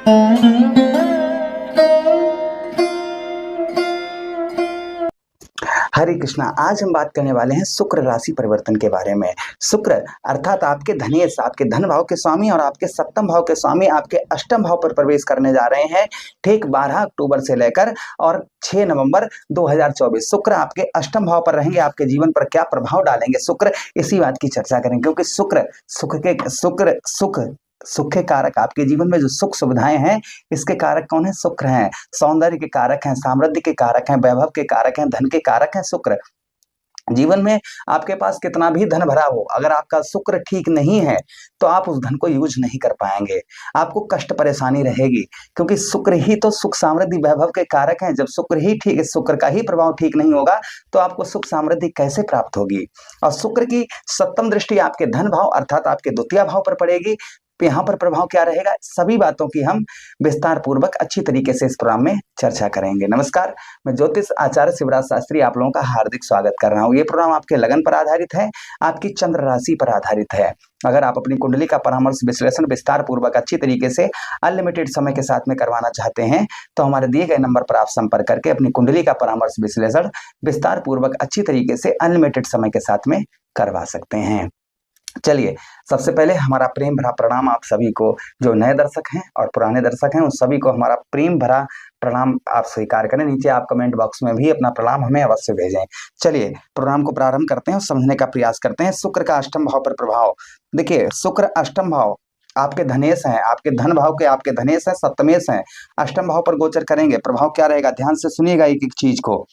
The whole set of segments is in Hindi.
हरे कृष्णा। आज हम बात करने वाले हैं शुक्र राशि परिवर्तन के बारे में। शुक्र अर्थात आपके धनेश, आपके धन भाव के स्वामी और आपके सप्तम भाव के स्वामी आपके अष्टम भाव पर प्रवेश करने जा रहे हैं ठीक 12 अक्टूबर से लेकर और 6 नवंबर 2024। शुक्र आपके अष्टम भाव पर रहेंगे, आपके जीवन पर क्या प्रभाव डालेंगे शुक्र, इसी बात की चर्चा करेंगे। क्योंकि सुख के कारक, आपके जीवन में जो सुख सुविधाएं हैं इसके कारक कौन है? शुक्र हैं। सौंदर्य के कारक हैं, सामृद्धि के कारक हैं, वैभव के कारक हैं, धन के कारक हैं शुक्र। जीवन में आपके पास कितना भी धन भरा हो, अगर आपका शुक्र ठीक नहीं है तो आप उस धन को यूज नहीं कर पाएंगे, आपको कष्ट परेशानी रहेगी। क्योंकि शुक्र ही तो सुख समृद्धि वैभव के कारक हैं। जब शुक्र का ही प्रभाव ठीक नहीं होगा तो आपको सुख समृद्धि कैसे प्राप्त होगी? और शुक्र की सप्तम दृष्टि आपके धन भाव अर्थात आपके द्वितीय भाव पर पड़ेगी। तो यहाँ पर प्रभाव क्या रहेगा, सभी बातों की हम विस्तार पूर्वक अच्छी तरीके से इस प्रोग्राम में चर्चा करेंगे। नमस्कार, मैं ज्योतिष आचार्य शिवराज शास्त्री आप लोगों का हार्दिक स्वागत कर रहा हूँ। ये प्रोग्राम आपके लगन पर आधारित है, आपकी चंद्र राशि पर आधारित है। अगर आप अपनी कुंडली का परामर्श विश्लेषण विस्तार पूर्वक अच्छी तरीके से अनलिमिटेड समय के साथ में करवाना चाहते हैं तो हमारे दिए गए नंबर पर आप संपर्क करके अपनी कुंडली का परामर्श विश्लेषण विस्तार पूर्वक अच्छी तरीके से अनलिमिटेड समय के साथ में करवा सकते हैं। चलिए, सबसे पहले हमारा प्रेम भरा प्रणाम आप सभी को, जो नए दर्शक हैं और पुराने दर्शक हैं उन सभी को हमारा प्रेम भरा प्रणाम आप स्वीकार करें। नीचे आप कमेंट बॉक्स में भी अपना प्रणाम हमें अवश्य भेजें। चलिए प्रोग्राम को प्रारंभ करते हैं और समझने का प्रयास करते हैं। शुक्र का अष्टम भाव पर प्रभाव। देखिए, शुक्र अष्टम भाव आपके धनेश हैं, आपके धन भाव के आपके धनेश हैं, सप्तमेश हैं, अष्टम भाव पर गोचर करेंगे। प्रभाव क्या रहेगा, ध्यान से सुनिएगा एक एक चीज को।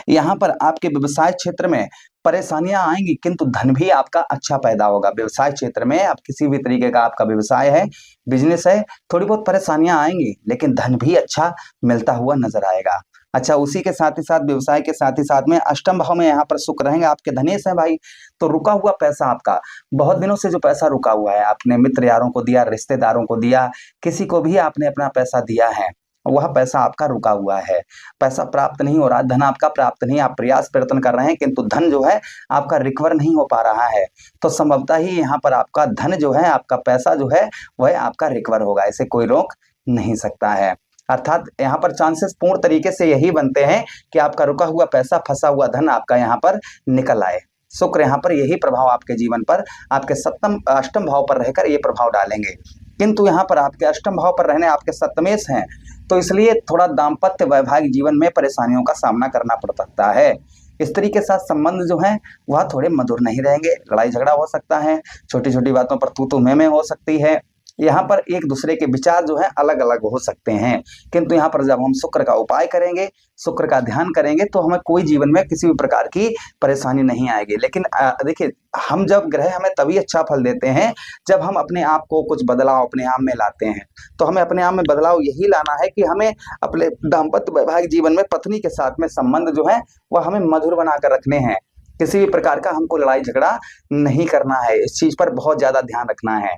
यहाँ पर आपके व्यवसाय क्षेत्र में परेशानियां आएंगी किंतु धन भी आपका अच्छा पैदा होगा। व्यवसाय क्षेत्र में आप किसी भी तरीके का आपका व्यवसाय है, बिजनेस है, थोड़ी बहुत परेशानियां आएंगी लेकिन धन भी अच्छा मिलता हुआ नजर आएगा। अच्छा, उसी के साथ ही साथ व्यवसाय के साथ ही साथ में अष्टम भाव में यहाँ पर शुक्र रहेंगे, आपके धनेश है भाई। तो रुका हुआ पैसा आपका, बहुत दिनों से जो पैसा रुका हुआ है, आपने मित्र यारों को दिया, रिश्तेदारों को दिया, किसी को भी आपने अपना पैसा दिया है, वह पैसा आपका रुका हुआ है, पैसा प्राप्त नहीं हो रहा, धन आपका प्राप्त नहीं, आप प्रयास प्रयत्न कर रहे हैं किंतु धन जो है आपका रिकवर नहीं हो पा रहा है। तो संभवतः ही यहाँ पर आपका धन जो है, आपका पैसा जो है वह आपका रिकवर होगा, इसे कोई रोक नहीं सकता है। अर्थात यहाँ पर चांसेस पूर्ण तरीके से यही बनते हैं कि आपका रुका हुआ पैसा, फंसा हुआ धन आपका यहाँ पर निकल आए। शुक्र यहाँ पर यही प्रभाव आपके जीवन पर, आपके अष्टम भाव पर रहकर ये प्रभाव डालेंगे। किंतु यहाँ पर आपके अष्टम भाव पर रहने आपके सप्तमेश हैं, तो इसलिए थोड़ा दाम्पत्य वैवाहिक जीवन में परेशानियों का सामना करना पड़ सकता है। स्त्री के साथ संबंध जो है वह थोड़े मधुर नहीं रहेंगे, लड़ाई झगड़ा हो सकता है, छोटी छोटी बातों पर तू मैं हो सकती है। यहाँ पर एक दूसरे के विचार जो है अलग अलग हो सकते हैं। किंतु यहाँ पर जब हम शुक्र का उपाय करेंगे, शुक्र का ध्यान करेंगे तो हमें कोई जीवन में किसी भी प्रकार की परेशानी नहीं आएगी। लेकिन देखिए, हम जब ग्रह हमें तभी अच्छा फल देते हैं जब हम अपने आप को कुछ बदलाव अपने आप में लाते हैं। तो हमें अपने आप में बदलाव यही लाना है कि हमें अपने दाम्पत्य वैवाहिक जीवन में पत्नी के साथ में संबंध जो है वह हमें मधुर बनाकर रखने हैं। किसी भी प्रकार का हमको लड़ाई झगड़ा नहीं करना है, इस चीज पर बहुत ज्यादा ध्यान रखना है।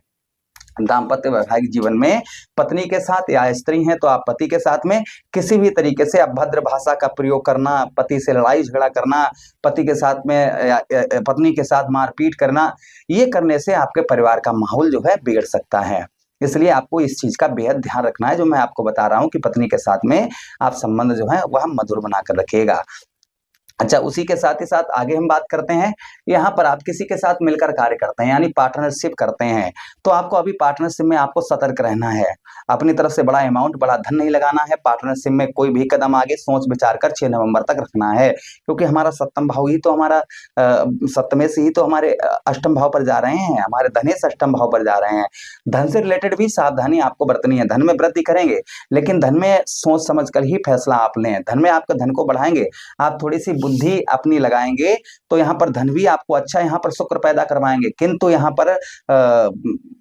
दाम्पत्य वैवाहिक जीवन में पत्नी के साथ या स्त्री हैं तो आप पति के साथ में किसी भी तरीके से अभद्र भाषा का प्रयोग करना, पति से लड़ाई झगड़ा करना, पति के साथ में या पत्नी के साथ मारपीट करना, ये करने से आपके परिवार का माहौल जो है बिगड़ सकता है। इसलिए आपको इस चीज का बेहद ध्यान रखना है, जो मैं आपको बता रहा हूं कि पत्नी के साथ में आप संबंध जो है वह मधुर बनाकर रखिएगा। अच्छा, उसी के साथ ही साथ आगे हम बात करते हैं, यहाँ पर आप किसी के साथ मिलकर कार्य करते हैं यानी पार्टनरशिप करते हैं, तो आपको अभी पार्टनरशिप में आपको सतर्क रहना है। अपनी तरफ से बड़ा अमाउंट, बड़ा धन नहीं लगाना है। पार्टनरशिप में कोई भी कदम आगे सोच विचार कर 6 नवंबर तक रखना है, क्योंकि हमारा सप्तम भाव ही तो हमारा सप्तमे से ही तो हमारे अष्टम भाव पर जा रहे हैं, हमारे धनेश अष्टम भाव पर जा रहे हैं। धन से रिलेटेड भी सावधानी आपको बरतनी है। धन में वृद्धि करेंगे लेकिन धन में सोच समझ कर ही फैसला आप लें। धन में आपका धन को बढ़ाएंगे, आप थोड़ी सी बुद्धि अपनी लगाएंगे तो यहाँ पर धन भी आपको अच्छा यहाँ पर शुक्र पैदा करवाएंगे, किंतु यहाँ पर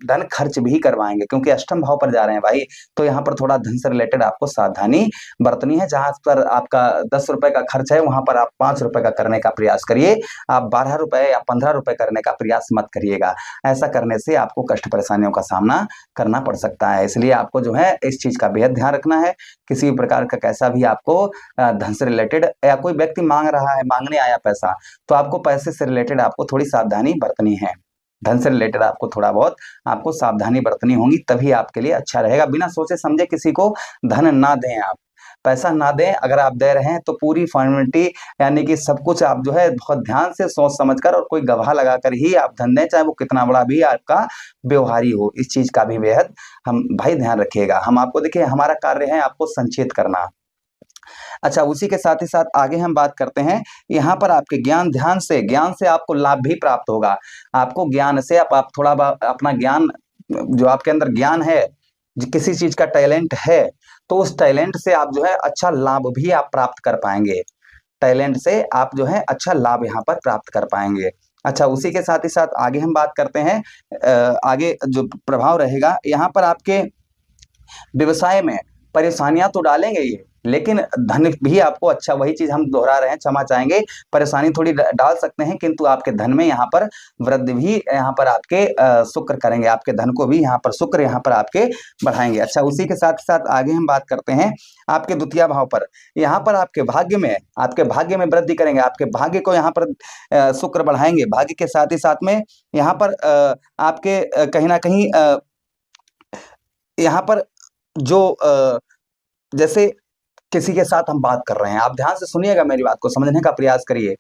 धन खर्च भी करवाएंगे क्योंकि अष्टम भाव पर जा रहे हैं भाई। तो यहाँ पर थोड़ा धन से रिलेटेड आपको सावधानी बरतनी है। जहां पर आपका 10 रुपए का खर्च है वहां पर आप 5 रुपए का करने का प्रयास करिए। आप 12 रुपए या 15 रुपए करने का प्रयास मत करिएगा। ऐसा करने से आपको कष्ट परेशानियों का सामना करना पड़ सकता है। इसलिए आपको जो है इस चीज का बेहद ध्यान रखना है। किसी भी प्रकार का कैसा भी आपको धन से रिलेटेड या कोई व्यक्ति मांग रहा है, मांगने आया पैसा, तो आपको पैसे से रिलेटेड आपको थोड़ी सावधानी बरतनी है। धन से रिलेटेड आपको थोड़ा बहुत आपको सावधानी बरतनी होगी, तभी आपके लिए अच्छा रहेगा। बिना सोचे समझे किसी को धन ना दें, आप पैसा ना दें। अगर आप दे रहे हैं तो पूरी फॉर्मेलिटी यानी कि सब कुछ आप जो है बहुत ध्यान से सोच समझकर और कोई गवाह लगाकर ही आप धन दें, चाहे वो कितना बड़ा भी आपका व्यवहारी हो। इस चीज का भी बेहद हम भाई ध्यान रखिएगा। हम आपको देखिए, हमारा कार्य है आपको संचेत करना। अच्छा, उसी के साथ ही साथ आगे हम बात करते हैं, यहाँ पर आपके ज्ञान से आपको लाभ भी प्राप्त होगा। आपको ज्ञान से आप थोड़ा अपना ज्ञान, जो आपके अंदर ज्ञान है, किसी चीज का टैलेंट है, तो उस टैलेंट से आप जो है अच्छा लाभ भी आप प्राप्त कर पाएंगे। टैलेंट से आप जो है अच्छा लाभ यहाँ पर प्राप्त कर पाएंगे। अच्छा, उसी के साथ ही साथ आगे हम बात करते हैं, आगे जो प्रभाव रहेगा यहाँ पर आपके व्यवसाय में परेशानियां तो डालेंगे ये, लेकिन धन भी आपको अच्छा, वही चीज हम दोहरा रहे हैं, क्षमा चाहेंगे, परेशानी थोड़ी डाल सकते हैं, किंतु आपके धन में यहाँ पर वृद्धि भी यहाँ पर आपके शुक्र करेंगे, आपके धन को भी यहाँ पर शुक्र यहाँ पर आपके बढ़ाएंगे। अच्छा, उसी के साथ साथ आगे हम बात करते हैं आपके द्वितीय भाव पर। यहाँ पर आपके भाग्य में वृद्धि करेंगे, आपके भाग्य को यहाँ पर शुक्र बढ़ाएंगे। भाग्य के साथ ही साथ में यहाँ पर आपके कहीं ना कहीं यहाँ पर जो जैसे किसी के साथ हम बात कर रहे हैं, आप ध्यान से सुनिएगा, मेरी बात को समझने का प्रयास करिए।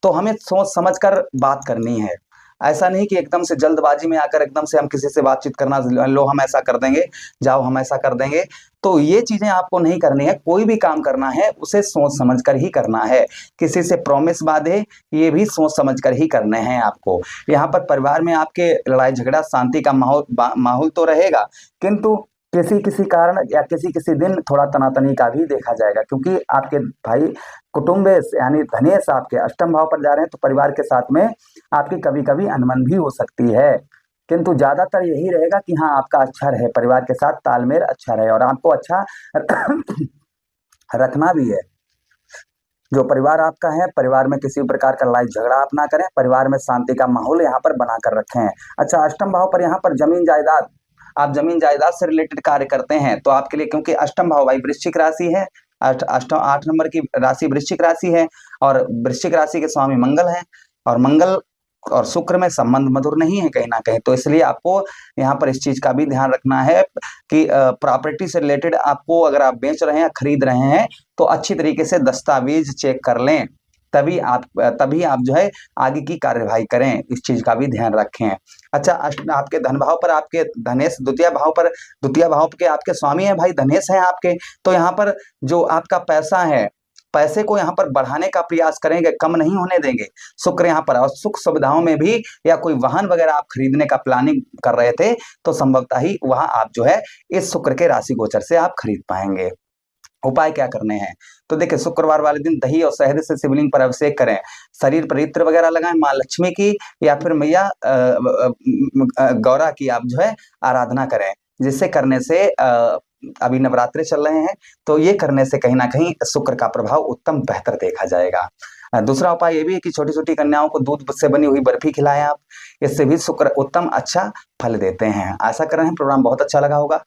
तो हमें सोच समझकर बात करनी है। ऐसा नहीं कि एकदम से जल्दबाजी में आकर एकदम से हम किसी से बातचीत करना, लो हम ऐसा कर देंगे, जाओ हम ऐसा कर देंगे, तो ये चीजें आपको नहीं करनी है। कोई भी काम करना है उसे सोच समझकर ही करना है। किसी से प्रॉमिस वादे ये भी सोच समझकर ही करने हैं आपको। यहाँ पर परिवार में आपके लड़ाई झगड़ा, शांति का माहौल तो रहेगा, किंतु किसी कारण या किसी दिन थोड़ा तनातनी का भी देखा जाएगा, क्योंकि आपके भाई कुटुंबेश यानी धनेश आपके अष्टम भाव पर जा रहे हैं, तो परिवार के साथ में आपकी कभी कभी अनबन भी हो सकती है, किंतु ज्यादातर यही रहेगा कि हाँ आपका अच्छा रहे, परिवार के साथ तालमेल अच्छा रहे, और आपको अच्छा रखना भी है। जो परिवार आपका है, परिवार में किसी प्रकार का लड़ाई झगड़ा आप ना करें, परिवार में शांति का माहौल यहाँ पर बनाकर रखें। अच्छा, अष्टम भाव पर यहाँ पर जमीन जायदाद, आप जमीन जायदाद से रिलेटेड कार्य करते हैं तो आपके लिए, क्योंकि अष्टम भाव भाई वृश्चिक राशि है, अष्टम 8 नंबर की राशि वृश्चिक राशि है, और वृश्चिक राशि के स्वामी मंगल है, और मंगल और शुक्र में संबंध मधुर नहीं है कहीं ना कहीं, तो इसलिए आपको यहाँ पर इस चीज का भी ध्यान रखना है कि प्रॉपर्टी से रिलेटेड आपको, अगर आप बेच रहे हैं खरीद रहे हैं, तो अच्छी तरीके से दस्तावेज चेक कर लें, तभी आप जो है आगे की कार्यवाही करें। इस चीज का भी ध्यान रखें। अच्छा, आपके धन भाव पर आपके धनेश द्वितीय भाव के आपके स्वामी है भाई, धनेश है आपके, तो यहाँ पर जो आपका पैसा है, पैसे को यहाँ पर बढ़ाने का प्रयास करेंगे, कम नहीं होने देंगे। शुक्र यहाँ पर, और सुख सुविधाओं में भी, या कोई वाहन वगैरह आप खरीदने का प्लानिंग कर रहे थे, तो संभवतः ही वहां आप जो है इस शुक्र के राशि गोचर से आप खरीद पाएंगे। उपाय क्या करने हैं, तो देखिए, शुक्रवार वाले दिन दही और शहद से शिवलिंग पर अभिषेक करें, शरीर पर इत्र वगैरह लगाएं, माँ लक्ष्मी की या फिर मैया गौरा की आप जो है आराधना करें, जिससे करने से अभी नवरात्रे चल रहे हैं, तो ये करने से कहीं ना कहीं शुक्र का प्रभाव उत्तम बेहतर देखा जाएगा। दूसरा उपाय ये भी है कि छोटी छोटी कन्याओं को दूध से बनी हुई बर्फी खिलाएं आप, इससे भी शुक्र उत्तम अच्छा फल देते हैं। आशा कर रहे हैं प्रोग्राम बहुत अच्छा लगा होगा।